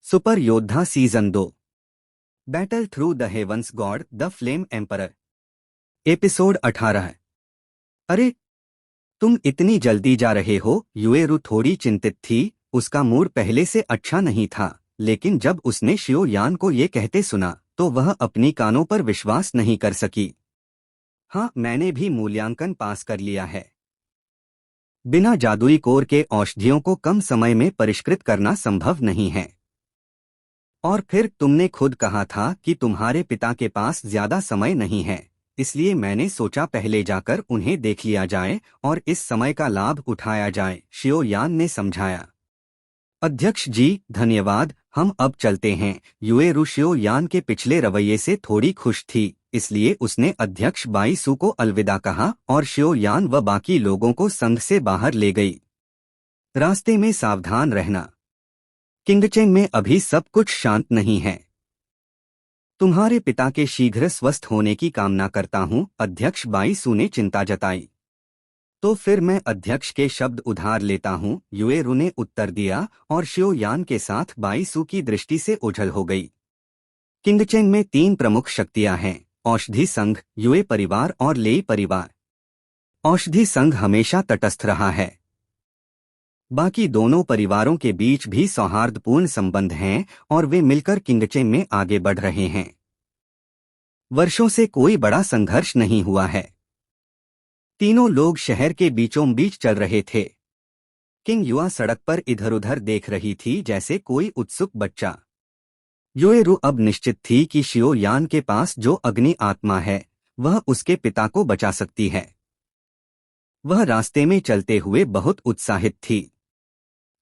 Super योद्धा season 2 battle through the heavens god the flame emperor episode 18। अरे तुम इतनी जल्दी जा रहे हो? युएरू थोड़ी चिंतित थी। उसका मूड पहले से अच्छा नहीं था, लेकिन जब उसने शियो यान को ये कहते सुना तो वह अपनी कानों पर विश्वास नहीं कर सकी। हाँ, मैंने भी मूल्यांकन पास कर लिया है। बिना जादुई कोर के औषधियों को कम समय में परिष्कृत करना संभव नहीं है। और फिर तुमने खुद कहा था कि तुम्हारे पिता के पास ज्यादा समय नहीं है, इसलिए मैंने सोचा पहले जाकर उन्हें देख लिया जाए और इस समय का लाभ उठाया जाए, शियो यान ने समझाया। अध्यक्ष जी धन्यवाद, हम अब चलते हैं। युएरू शियो यान के पिछले रवैये से थोड़ी खुश थी, इसलिए उसने अध्यक्ष बाईसू को अलविदा कहा और शियो यान व बाकी लोगों को संघ से बाहर ले गई। रास्ते में सावधान रहना। किंगचेन में अभी सब कुछ शांत नहीं है। तुम्हारे पिता के शीघ्र स्वस्थ होने की कामना करता हूँ, अध्यक्ष बाईसू ने चिंता जताई। तो फिर मैं अध्यक्ष के शब्द उधार लेता हूँ, युएरू ने उत्तर दिया और शियो यान के साथ बाईसू की दृष्टि से ओझल हो गई। किंगचेन में 3 प्रमुख शक्तियां हैं, औषधि संघ, युए परिवार और लेई परिवार। औषधि संघ हमेशा तटस्थ रहा है। बाकी दोनों परिवारों के बीच भी सौहार्दपूर्ण संबंध हैं और वे मिलकर किंगचेन में आगे बढ़ रहे हैं। वर्षों से कोई बड़ा संघर्ष नहीं हुआ है। तीनों लोग शहर के बीचों बीच चल रहे थे। किंग युआ सड़क पर इधर उधर देख रही थी जैसे कोई उत्सुक बच्चा। युएरू अब निश्चित थी कि शियो यान के पास जो अग्नि आत्मा है वह उसके पिता को बचा सकती है। वह रास्ते में चलते हुए बहुत उत्साहित थी।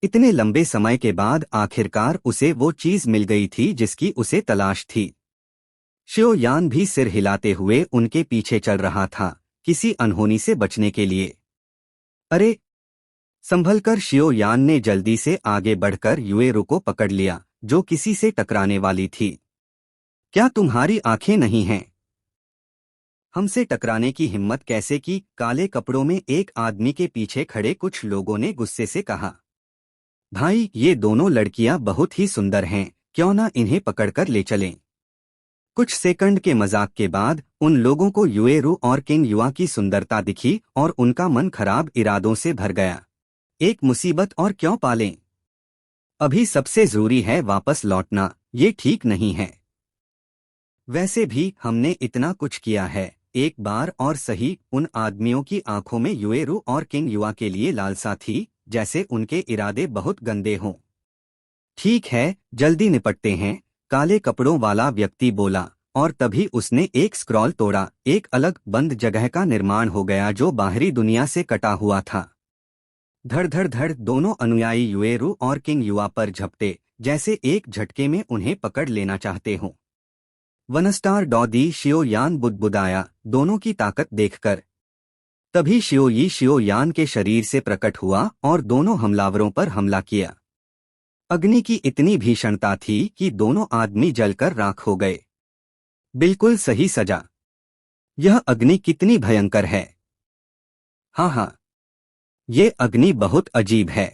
इतने लंबे समय के बाद आखिरकार उसे वो चीज मिल गई थी जिसकी उसे तलाश थी। शियो यान भी सिर हिलाते हुए उनके पीछे चल रहा था, किसी अनहोनी से बचने के लिए। अरे! संभलकर शियो यान ने जल्दी से आगे बढ़कर युएरू को पकड़ लिया, जो किसी से टकराने वाली थी। क्या तुम्हारी आंखें नहीं हैं? हमसे टकराने की हिम्मत कैसे की? काले कपड़ों में एक आदमी के पीछे खड़े कुछ लोगों ने गुस्से से कहा। भाई, ये दोनों लड़कियां बहुत ही सुंदर हैं, क्यों ना इन्हें पकड़कर ले चलें? कुछ सेकंड के मजाक के बाद उन लोगों को युएरू और किंग युआ की सुंदरता दिखी और उनका मन खराब इरादों से भर गया। एक मुसीबत और क्यों पालें? अभी सबसे जरूरी है वापस लौटना, ये ठीक नहीं है। वैसे भी हमने इतना कुछ किया है, एक बार और सही। उन आदमियों की आंखों में युएरू और किंग युआ के लिए लालसा थी, जैसे उनके इरादे बहुत गंदे हों। ठीक है, जल्दी निपटते हैं, काले कपड़ों वाला व्यक्ति बोला और तभी उसने एक स्क्रॉल तोड़ा। एक अलग बंद जगह का निर्माण हो गया जो बाहरी दुनिया से कटा हुआ था। धड़ धड़ धड़ दोनों अनुयायी युएरू और किंग युआ पर झपटे, जैसे एक झटके में उन्हें पकड़ लेना चाहते हों। वनस्टार डॉदी, शियो यान बुदबुदाया, दोनों की ताकत देखकर। तभी शियोई शियो यान के शरीर से प्रकट हुआ और दोनों हमलावरों पर हमला किया। अग्नि की इतनी भीषणता थी कि दोनों आदमी जलकर राख हो गए। बिल्कुल सही सजा। यह अग्नि कितनी भयंकर है! हाँ हाँ, ये अग्नि बहुत अजीब है।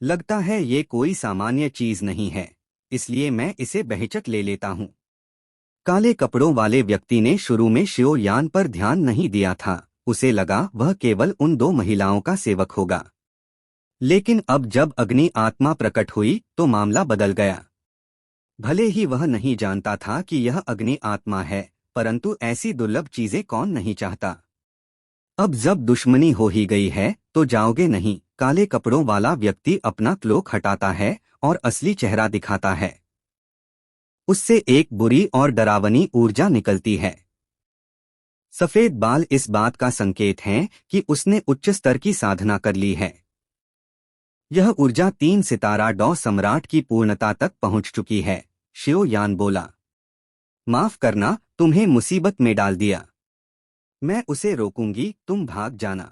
लगता है ये कोई सामान्य चीज नहीं है, इसलिए मैं इसे बेहिचक ले लेता हूँ। काले कपड़ों वाले व्यक्ति ने शुरू में शियो यान पर ध्यान नहीं दिया था, उसे लगा वह केवल उन 2 महिलाओं का सेवक होगा। लेकिन अब जब अग्नि आत्मा प्रकट हुई तो मामला बदल गया। भले ही वह नहीं जानता था कि यह अग्नि आत्मा है, परंतु ऐसी दुर्लभ चीजें कौन नहीं चाहता। अब जब दुश्मनी हो ही गई है तो जाओगे नहीं? काले कपड़ों वाला व्यक्ति अपना क्लोक हटाता है और असली चेहरा दिखाता है। उससे एक बुरी और डरावनी ऊर्जा निकलती है। सफेद बाल इस बात का संकेत हैं कि उसने उच्च स्तर की साधना कर ली है। यह ऊर्जा 3 सितारा डॉ सम्राट की पूर्णता तक पहुंच चुकी है, शियो यान बोला। माफ करना, तुम्हें मुसीबत में डाल दिया। मैं उसे रोकूंगी, तुम भाग जाना।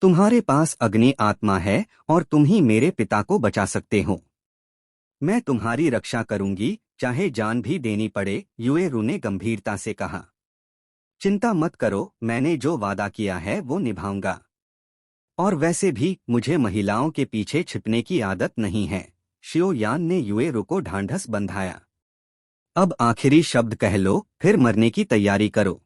तुम्हारे पास अग्नि आत्मा है और तुम ही मेरे पिता को बचा सकते हो। मैं तुम्हारी रक्षा करूंगी, चाहे जान भी देनी पड़े, युएरू ने गंभीरता से कहा। चिंता मत करो, मैंने जो वादा किया है वो निभाऊंगा। और वैसे भी मुझे महिलाओं के पीछे छिपने की आदत नहीं है, शियो यान ने युएरू को ढांढस बंधाया। अब आखिरी शब्द कह लो, फिर मरने की तैयारी करो।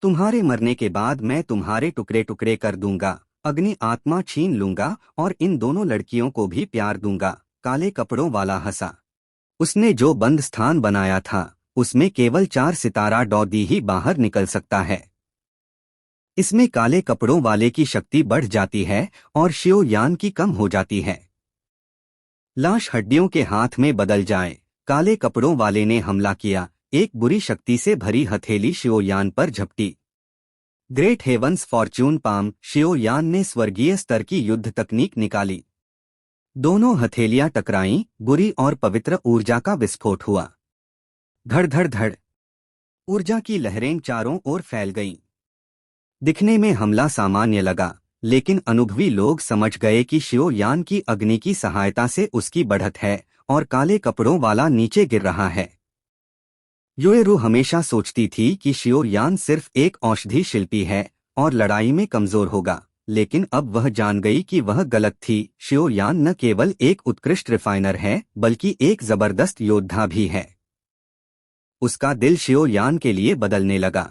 तुम्हारे मरने के बाद मैं तुम्हारे टुकड़े टुकड़े कर दूंगा, अग्नि आत्मा छीन लूंगा और इन दोनों लड़कियों को भी प्यार दूंगा। काले कपड़ों वाला हंसा। उसने जो बंद स्थान बनाया था उसमें केवल 4 सितारा डॉदी ही बाहर निकल सकता है। इसमें काले कपड़ों वाले की शक्ति बढ़ जाती है और शियो यान की कम हो जाती है। लाश हड्डियों के हाथ में बदल जाए। काले कपड़ों वाले ने हमला किया। एक बुरी शक्ति से भरी हथेली शियो यान पर झपटी। Great heavens fortune palm. Xiao Yan ने स्वर्गीय स्तर की युद्ध तकनीक निकाली। दोनों हथेलियां टकराईं, बुरी और पवित्र ऊर्जा का विस्फोट हुआ। धड़ धड़ धड़ ऊर्जा की लहरें चारों ओर फैल गईं। दिखने में हमला सामान्य लगा, लेकिन अनुभवी लोग समझ गए कि शियो यान की अग्नि की सहायता से उसकी बढ़त है और काले कपड़ों वाला नीचे गिर रहा है। युएरू हमेशा सोचती थी कि शियो यान सिर्फ एक औषधि शिल्पी है और लड़ाई में कमजोर होगा, लेकिन अब वह जान गई कि वह गलत थी। शियो यान न केवल एक उत्कृष्ट रिफाइनर है, बल्कि एक जबरदस्त योद्धा भी है। उसका दिल शियो यान के लिए बदलने लगा।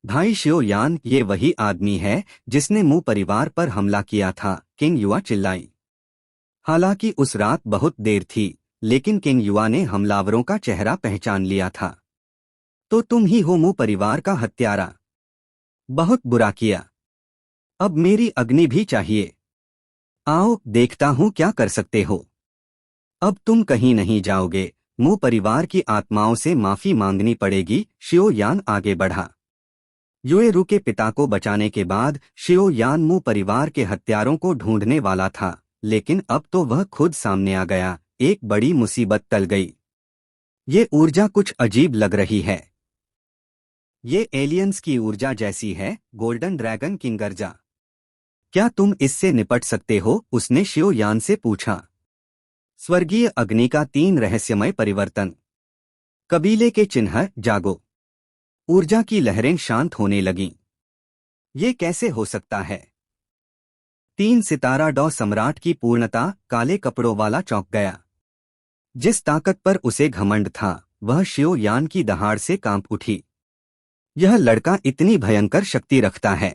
भाई शियो यान, ये वही आदमी है जिसने मू परिवार पर हमला किया था, किंग युआ चिल्लाई। हालांकि उस रात बहुत देर थी, लेकिन किंग युआ ने हमलावरों का चेहरा पहचान लिया था। तो तुम ही हो मू परिवार का हत्यारा। बहुत बुरा किया। अब मेरी अग्नि भी चाहिए। आओ देखता हूं क्या कर सकते हो। अब तुम कहीं नहीं जाओगे। मू परिवार की आत्माओं से माफी मांगनी पड़ेगी। शियो यान आगे बढ़ा। युएरू के पिता को बचाने के बाद शियो यान मू परिवार के हत्यारों को ढूंढने वाला था, लेकिन अब तो वह खुद सामने आ गया। एक बड़ी मुसीबत टल गई। ये ऊर्जा कुछ अजीब लग रही है। ये एलियंस की ऊर्जा जैसी है। गोल्डन ड्रैगन किंग गर्जा। क्या तुम इससे निपट सकते हो? उसने शियो यान से पूछा। स्वर्गीय अग्नि का 3 रहस्यमय परिवर्तन। कबीले के चिन्ह। जागो। ऊर्जा की लहरें शांत होने लगीं। ये कैसे हो सकता है? 3 सितारा डॉ सम्राट की पूर्णता। काले कपड़ों वाला चौंक गया। जिस ताकत पर उसे घमंड था वह शियो यान की दहाड़ से कांप उठी। यह लड़का इतनी भयंकर शक्ति रखता है।